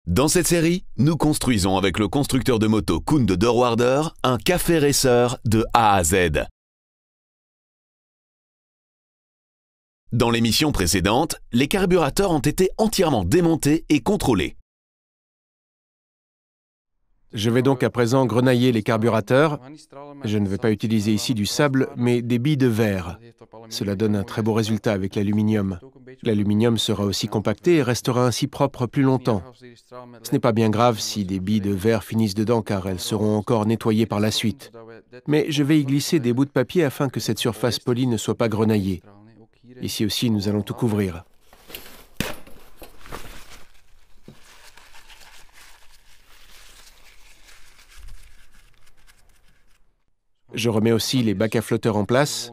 Dans cette série, nous construisons avec le constructeur de moto Koen de Deurwaarder un café racer de A à Z. Dans l'émission précédente, les carburateurs ont été entièrement démontés et contrôlés. Je vais donc à présent grenailler les carburateurs. Je ne vais pas utiliser ici du sable, mais des billes de verre. Cela donne un très beau résultat avec l'aluminium. L'aluminium sera aussi compacté et restera ainsi propre plus longtemps. Ce n'est pas bien grave si des billes de verre finissent dedans car elles seront encore nettoyées par la suite. Mais je vais y glisser des bouts de papier afin que cette surface polie ne soit pas grenaillée. Ici aussi, nous allons tout couvrir. Je remets aussi les bacs à flotteurs en place.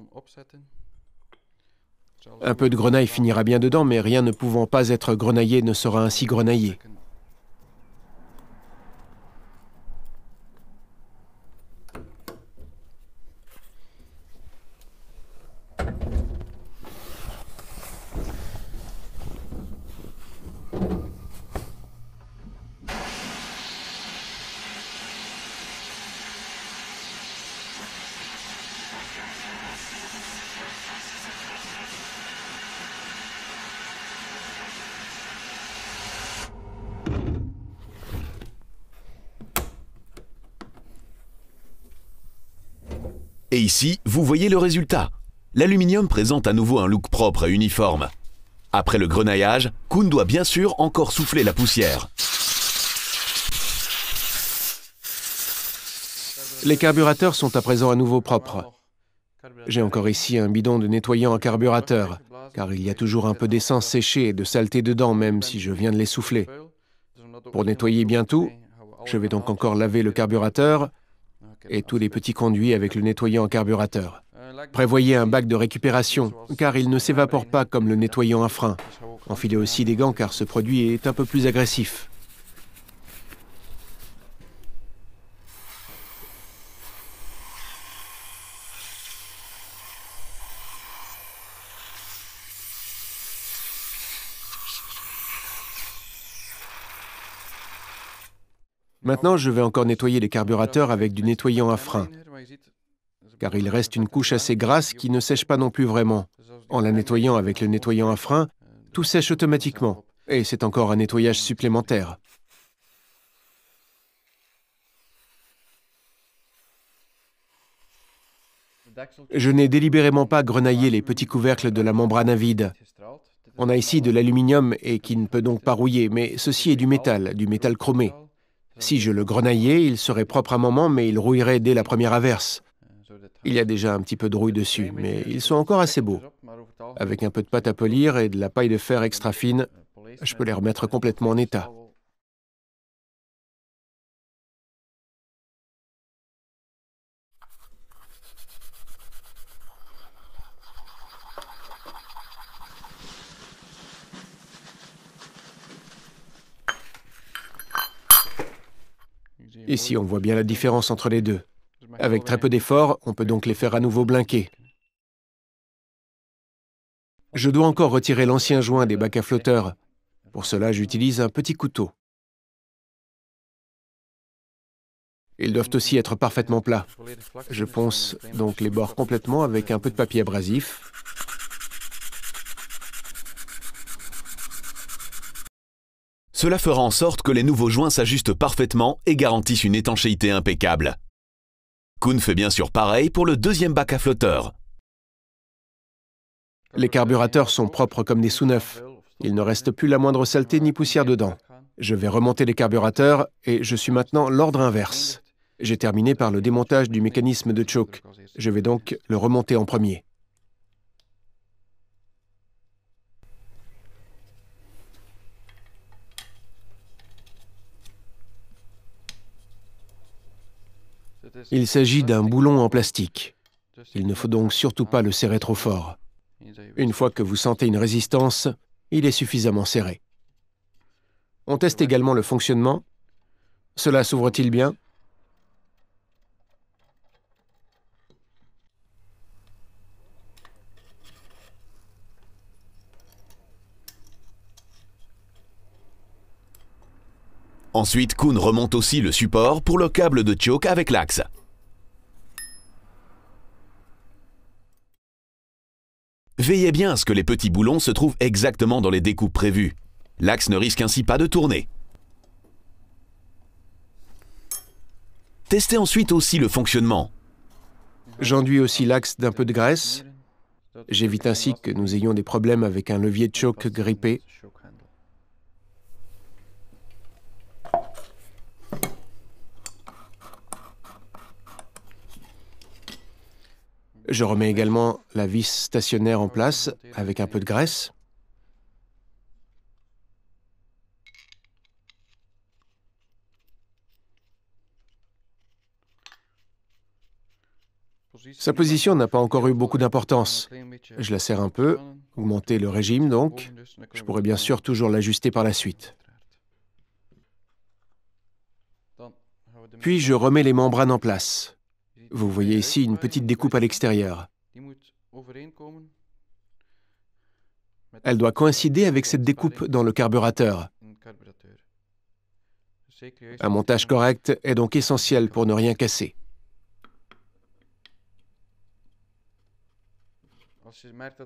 Un peu de grenaille finira bien dedans, mais rien ne pouvant pas être grenaillé ne sera ainsi grenaillé. Et ici, vous voyez le résultat. L'aluminium présente à nouveau un look propre et uniforme. Après le grenaillage, Koen doit bien sûr encore souffler la poussière. Les carburateurs sont à présent à nouveau propres. J'ai encore ici un bidon de nettoyant à carburateur, car il y a toujours un peu d'essence séchée et de saleté dedans, même si je viens de les souffler. Pour nettoyer bien tout, je vais donc encore laver le carburateur et tous les petits conduits avec le nettoyant à carburateur. Prévoyez un bac de récupération, car il ne s'évapore pas comme le nettoyant à frein. Enfilez aussi des gants, car ce produit est un peu plus agressif. Maintenant, je vais encore nettoyer les carburateurs avec du nettoyant à frein, car il reste une couche assez grasse qui ne sèche pas non plus vraiment. En la nettoyant avec le nettoyant à frein, tout sèche automatiquement, et c'est encore un nettoyage supplémentaire. Je n'ai délibérément pas grenaillé les petits couvercles de la membrane à vide. On a ici de l'aluminium et qui ne peut donc pas rouiller, mais ceci est du métal chromé. Si je le grenaillais, il serait propre un moment, mais il rouillerait dès la première averse. Il y a déjà un petit peu de rouille dessus, mais ils sont encore assez beaux. Avec un peu de pâte à polir et de la paille de fer extra fine, je peux les remettre complètement en état. Ici, on voit bien la différence entre les deux. Avec très peu d'efforts, on peut donc les faire à nouveau blinquer. Je dois encore retirer l'ancien joint des bacs à flotteurs. Pour cela, j'utilise un petit couteau. Ils doivent aussi être parfaitement plats. Je ponce donc les bords complètement avec un peu de papier abrasif. Cela fera en sorte que les nouveaux joints s'ajustent parfaitement et garantissent une étanchéité impeccable. Koen fait bien sûr pareil pour le deuxième bac à flotteurs. Les carburateurs sont propres comme des sous-neufs. Il ne reste plus la moindre saleté ni poussière dedans. Je vais remonter les carburateurs et je suis maintenant l'ordre inverse. J'ai terminé par le démontage du mécanisme de choke. Je vais donc le remonter en premier. Il s'agit d'un boulon en plastique. Il ne faut donc surtout pas le serrer trop fort. Une fois que vous sentez une résistance, il est suffisamment serré. On teste également le fonctionnement. Cela s'ouvre-t-il bien? Ensuite, Koen remonte aussi le support pour le câble de choke avec l'axe. Veillez bien à ce que les petits boulons se trouvent exactement dans les découpes prévues. L'axe ne risque ainsi pas de tourner. Testez ensuite aussi le fonctionnement. J'enduis aussi l'axe d'un peu de graisse. J'évite ainsi que nous ayons des problèmes avec un levier de choke grippé. Je remets également la vis stationnaire en place avec un peu de graisse. Sa position n'a pas encore eu beaucoup d'importance. Je la serre un peu, augmenter le régime donc. Je pourrais bien sûr toujours l'ajuster par la suite. Puis je remets les membranes en place. Vous voyez ici une petite découpe à l'extérieur. Elle doit coïncider avec cette découpe dans le carburateur. Un montage correct est donc essentiel pour ne rien casser.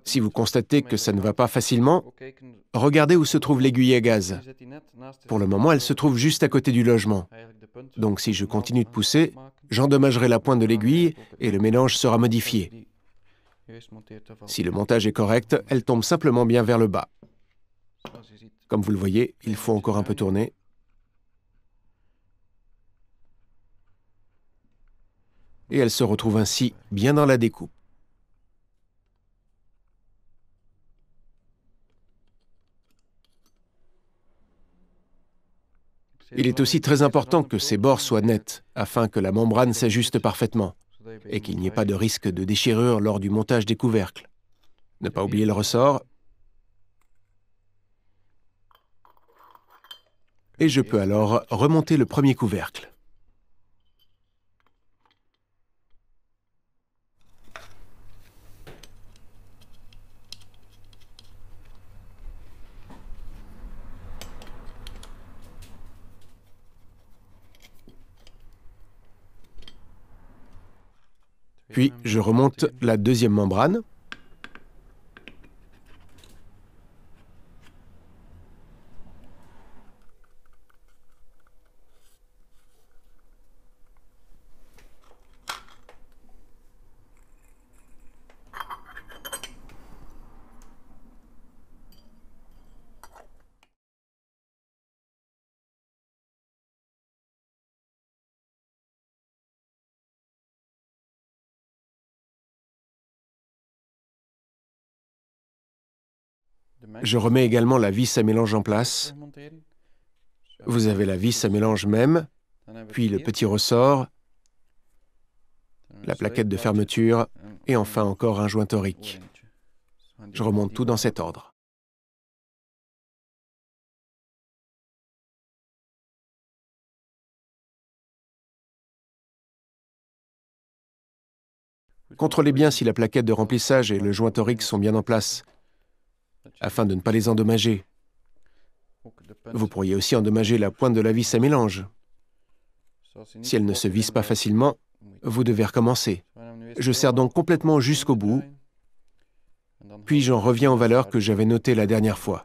Si vous constatez que ça ne va pas facilement, regardez où se trouve l'aiguille à gaz. Pour le moment, elle se trouve juste à côté du logement. Donc si je continue de pousser, j'endommagerai la pointe de l'aiguille et le mélange sera modifié. Si le montage est correct, elle tombe simplement bien vers le bas. Comme vous le voyez, il faut encore un peu tourner. Et elle se retrouve ainsi bien dans la découpe. Il est aussi très important que ces bords soient nets, afin que la membrane s'ajuste parfaitement, et qu'il n'y ait pas de risque de déchirure lors du montage des couvercles. Ne pas oublier le ressort. Et je peux alors remonter le premier couvercle. Puis, je remonte la deuxième membrane. Je remets également la vis à mélange en place. Vous avez la vis à mélange même, puis le petit ressort, la plaquette de fermeture, et enfin encore un joint torique. Je remonte tout dans cet ordre. Contrôlez bien si la plaquette de remplissage et le joint torique sont bien en place, afin de ne pas les endommager. Vous pourriez aussi endommager la pointe de la vis à mélange. Si elle ne se visse pas facilement, vous devez recommencer. Je serre donc complètement jusqu'au bout, puis j'en reviens aux valeurs que j'avais notées la dernière fois.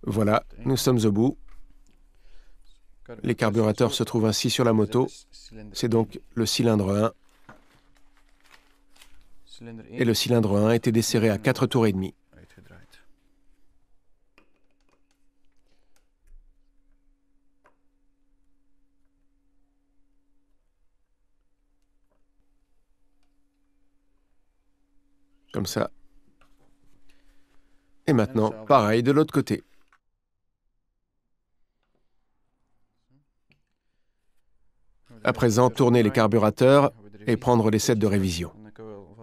Voilà, nous sommes au bout. Les carburateurs se trouvent ainsi sur la moto. C'est donc le cylindre 1. Et le cylindre 1 était desserré à 4 tours et demi. Comme ça. Et maintenant, pareil de l'autre côté. À présent, tourner les carburateurs et prendre les sets de révision.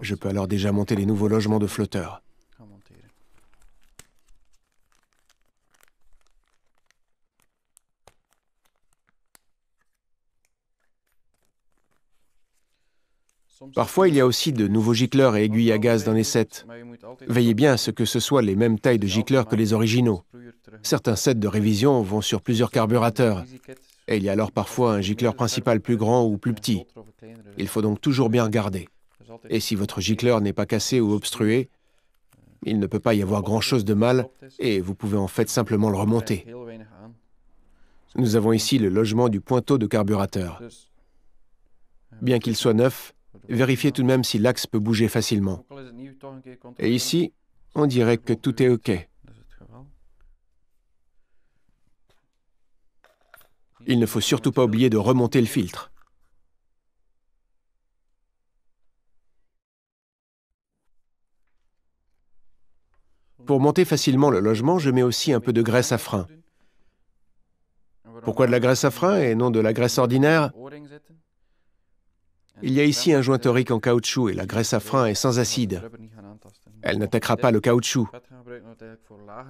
Je peux alors déjà monter les nouveaux logements de flotteurs. Parfois, il y a aussi de nouveaux gicleurs et aiguilles à gaz dans les sets. Veillez bien à ce que ce soit les mêmes tailles de gicleurs que les originaux. Certains sets de révision vont sur plusieurs carburateurs, et il y a alors parfois un gicleur principal plus grand ou plus petit. Il faut donc toujours bien regarder. Et si votre gicleur n'est pas cassé ou obstrué, il ne peut pas y avoir grand-chose de mal, et vous pouvez en fait simplement le remonter. Nous avons ici le logement du pointeau de carburateur. Bien qu'il soit neuf, vérifiez tout de même si l'axe peut bouger facilement. Et ici, on dirait que tout est OK. Il ne faut surtout pas oublier de remonter le filtre. Pour monter facilement le logement, je mets aussi un peu de graisse à frein. Pourquoi de la graisse à frein et non de la graisse ordinaire? Il y a ici un joint torique en caoutchouc et la graisse à frein est sans acide. Elle n'attaquera pas le caoutchouc.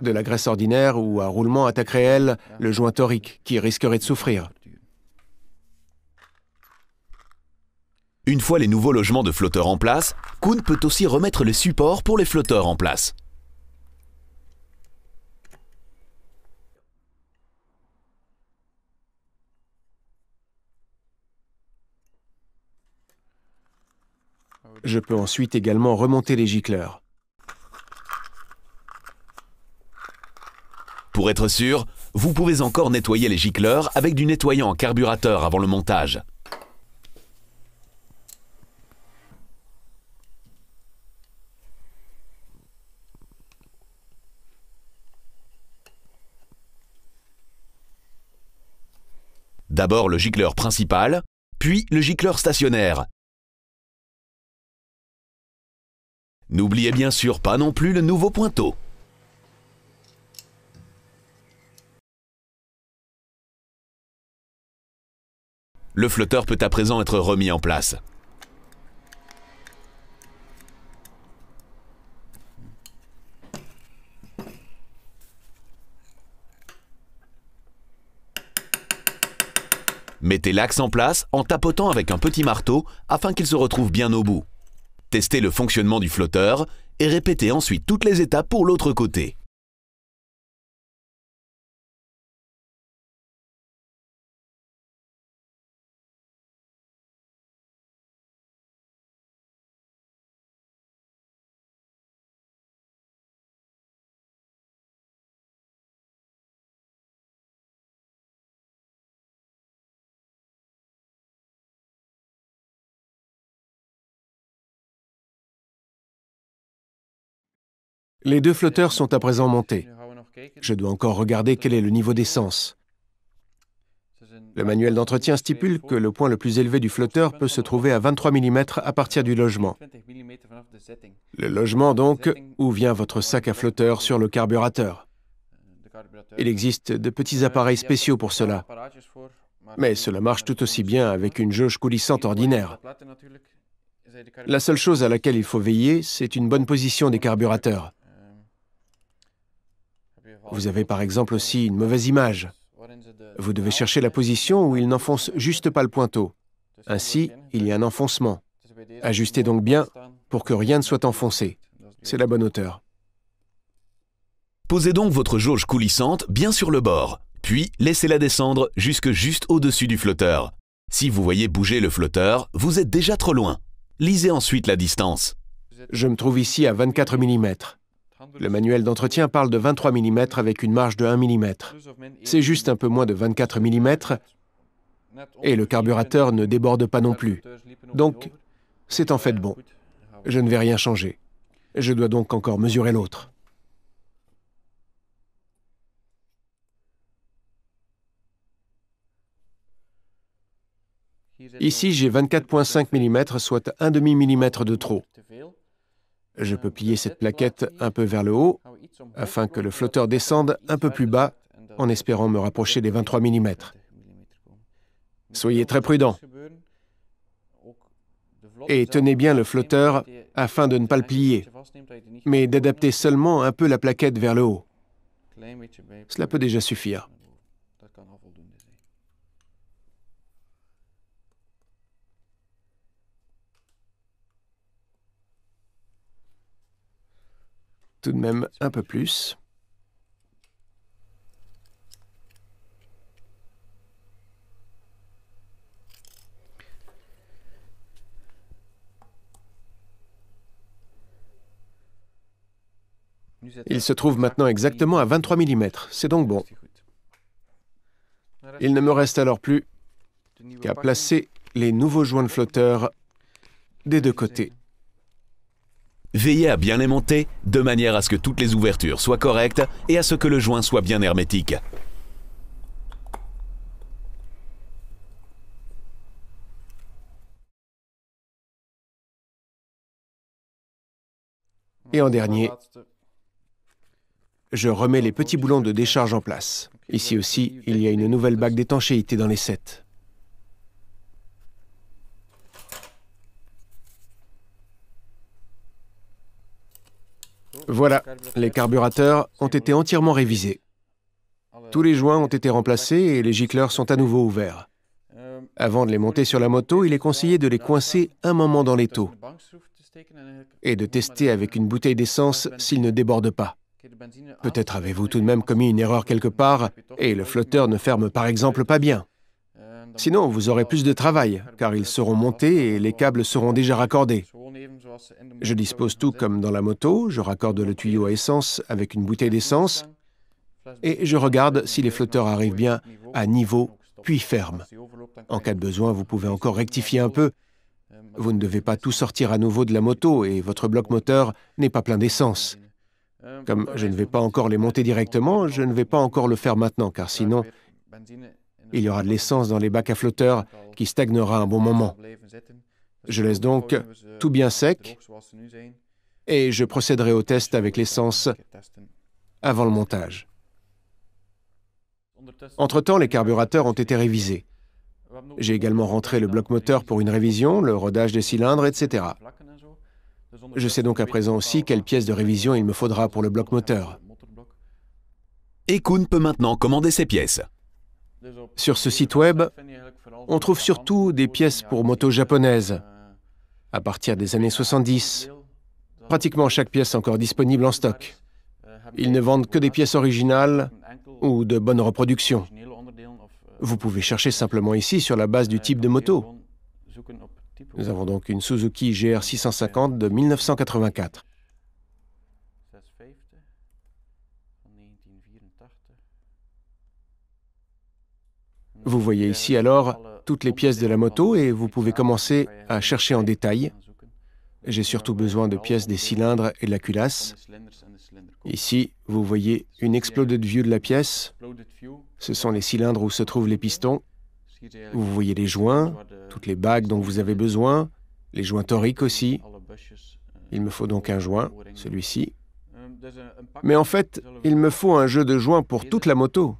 De la graisse ordinaire ou à roulement attaquerait, elle, le joint torique, qui risquerait de souffrir. Une fois les nouveaux logements de flotteurs en place, Kuhn peut aussi remettre les supports pour les flotteurs en place. Je peux ensuite également remonter les gicleurs. Pour être sûr, vous pouvez encore nettoyer les gicleurs avec du nettoyant en carburateur avant le montage. D'abord le gicleur principal, puis le gicleur stationnaire. N'oubliez bien sûr pas non plus le nouveau pointeau. Le flotteur peut à présent être remis en place. Mettez l'axe en place en tapotant avec un petit marteau afin qu'il se retrouve bien au bout. Testez le fonctionnement du flotteur et répétez ensuite toutes les étapes pour l'autre côté. Les deux flotteurs sont à présent montés. Je dois encore regarder quel est le niveau d'essence. Le manuel d'entretien stipule que le point le plus élevé du flotteur peut se trouver à 23 mm à partir du logement. Le logement, donc, où vient votre sac à flotteur sur le carburateur. Il existe de petits appareils spéciaux pour cela, mais cela marche tout aussi bien avec une jauge coulissante ordinaire. La seule chose à laquelle il faut veiller, c'est une bonne position des carburateurs. Vous avez par exemple aussi une mauvaise image. Vous devez chercher la position où il n'enfonce juste pas le pointeau. Ainsi, il y a un enfoncement. Ajustez donc bien pour que rien ne soit enfoncé. C'est la bonne hauteur. Posez donc votre jauge coulissante bien sur le bord, puis laissez-la descendre jusque juste au-dessus du flotteur. Si vous voyez bouger le flotteur, vous êtes déjà trop loin. Lisez ensuite la distance. Je me trouve ici à 24 mm. Le manuel d'entretien parle de 23 mm avec une marge de 1 mm. C'est juste un peu moins de 24 mm et le carburateur ne déborde pas non plus. Donc, c'est en fait bon. Je ne vais rien changer. Je dois donc encore mesurer l'autre. Ici, j'ai 24,5 mm, soit un demi-millimètre de trop. Je peux plier cette plaquette un peu vers le haut, afin que le flotteur descende un peu plus bas, en espérant me rapprocher des 23 mm. Soyez très prudent. Et tenez bien le flotteur afin de ne pas le plier, mais d'adapter seulement un peu la plaquette vers le haut. Cela peut déjà suffire. Tout de même un peu plus. Il se trouve maintenant exactement à 23 mm, c'est donc bon. Il ne me reste alors plus qu'à placer les nouveaux joints de flotteurs des deux côtés. Veillez à bien les monter, de manière à ce que toutes les ouvertures soient correctes et à ce que le joint soit bien hermétique. Et en dernier, je remets les petits boulons de décharge en place. Ici aussi, il y a une nouvelle bague d'étanchéité dans les sets. Voilà, les carburateurs ont été entièrement révisés. Tous les joints ont été remplacés et les gicleurs sont à nouveau ouverts. Avant de les monter sur la moto, il est conseillé de les coincer un moment dans l'étau et de tester avec une bouteille d'essence s'ils ne débordent pas. Peut-être avez-vous tout de même commis une erreur quelque part et le flotteur ne ferme par exemple pas bien. Sinon, vous aurez plus de travail, car ils seront montés et les câbles seront déjà raccordés. Je dispose tout comme dans la moto, je raccorde le tuyau à essence avec une bouteille d'essence et je regarde si les flotteurs arrivent bien à niveau, puis ferment. En cas de besoin, vous pouvez encore rectifier un peu. Vous ne devez pas tout sortir à nouveau de la moto et votre bloc moteur n'est pas plein d'essence. Comme je ne vais pas encore les monter directement, je ne vais pas encore le faire maintenant, car sinon, il y aura de l'essence dans les bacs à flotteurs qui stagnera un bon moment. Je laisse donc tout bien sec et je procéderai au test avec l'essence avant le montage. Entre-temps, les carburateurs ont été révisés. J'ai également rentré le bloc moteur pour une révision, le rodage des cylindres, etc. Je sais donc à présent aussi quelle pièce de révision il me faudra pour le bloc moteur. Et Koen peut maintenant commander ses pièces. Sur ce site web, on trouve surtout des pièces pour motos japonaises. À partir des années 70, pratiquement chaque pièce est encore disponible en stock. Ils ne vendent que des pièces originales ou de bonnes reproductions. Vous pouvez chercher simplement ici sur la base du type de moto. Nous avons donc une Suzuki GR650 de 1984. Vous voyez ici alors toutes les pièces de la moto et vous pouvez commencer à chercher en détail. J'ai surtout besoin de pièces des cylindres et de la culasse. Ici, vous voyez une exploded view de la pièce. Ce sont les cylindres où se trouvent les pistons. Vous voyez les joints, toutes les bagues dont vous avez besoin, les joints toriques aussi. Il me faut donc un joint, celui-ci. Mais en fait, il me faut un jeu de joints pour toute la moto.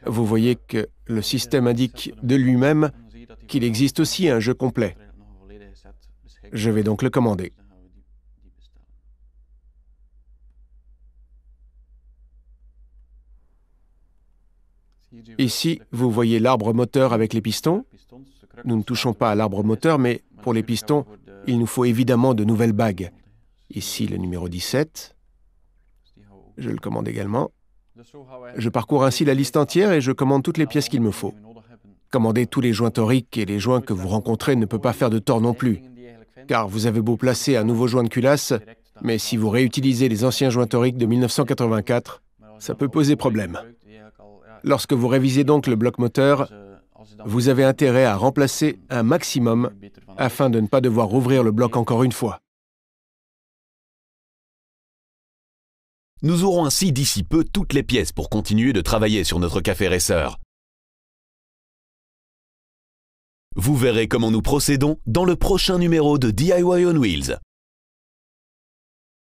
Vous voyez que le système indique de lui-même qu'il existe aussi un jeu complet. Je vais donc le commander. Ici, vous voyez l'arbre moteur avec les pistons. Nous ne touchons pas à l'arbre moteur, mais pour les pistons, il nous faut évidemment de nouvelles bagues. Ici, le numéro 17. Je le commande également. Je parcours ainsi la liste entière et je commande toutes les pièces qu'il me faut. Commander tous les joints toriques et les joints que vous rencontrez ne peut pas faire de tort non plus, car vous avez beau placer un nouveau joint de culasse, mais si vous réutilisez les anciens joints toriques de 1984, ça peut poser problème. Lorsque vous révisez donc le bloc moteur, vous avez intérêt à remplacer un maximum afin de ne pas devoir rouvrir le bloc encore une fois. Nous aurons ainsi d'ici peu toutes les pièces pour continuer de travailler sur notre café racer. Vous verrez comment nous procédons dans le prochain numéro de DIY on Wheels.